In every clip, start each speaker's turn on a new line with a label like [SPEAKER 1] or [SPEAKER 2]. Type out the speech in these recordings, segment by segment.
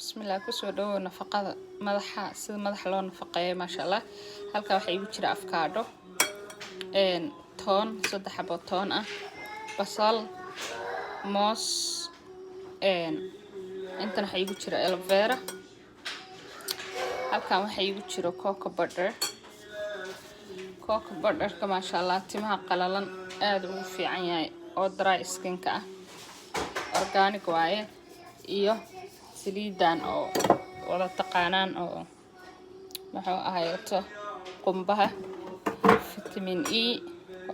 [SPEAKER 1] بسم الله كسو دو نفقة مدحة سيد مدح لو نفقية ما شاء الله هالكا waxay igu jira avocado toon 3 xabo toon ah basal moos intan waxa igu jira aloe vera halkan waxa igu jira cocoa butter ka ma sha Allah timaha qalalan aad ugu fiican yahay oo dry skin ka ah organic waaye iyo saliidan oo wada taqaanaan oo waxa ahayto qumbaha vitamin E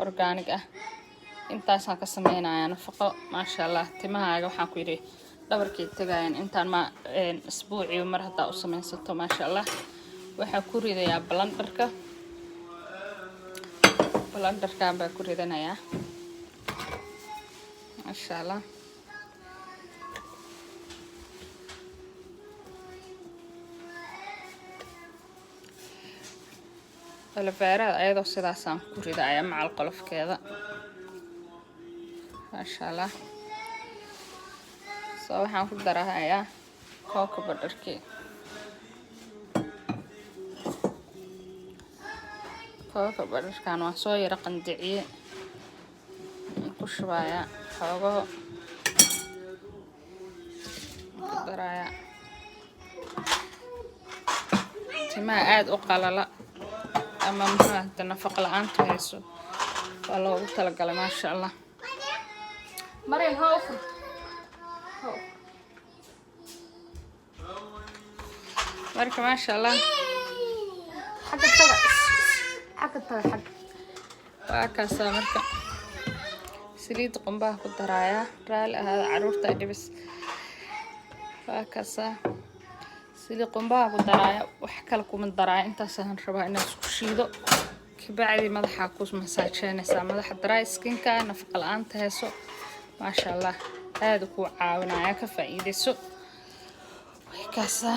[SPEAKER 1] organic ah intaas aan ka sameeynayaa nafaqo ma sha Allah timahaaga waxaan ku yiri dhabarkii tagayaan intaan ma isbuuciyo mar hada u sameeysato ma sha Allah waxa ku ridayaa blenderka baa ku ridanayaa ma sha Allah aloe vera ayadoo sidaas aan ku ridayaa macal qolofkeeda ma sha Allah soo waxaan ku darayaa cocoa butterki cocoa butterkan waa soo yara qandiciye ku shubaya xoogo daraya timaha aad u qalala ama maxaa nafaqo la'aanta hayso waa loogu talagalay ma sha Allah mareen hoof marka ma sha Allah xagga taga waa kaasa marka saliid qumbaha ku daraya raali ahaada caruurta dhibis waa kaasa saliid qumbaha ku daraya wax kale kuma daraya intaas aan rabaa inaan isku shiido kabacdi madaxa ku masaajeynaysa madaxa dry skin ka nafaqo la'aanta hayso ma sha Allah aad ku caawinaya ka faa'iideyso way kaasa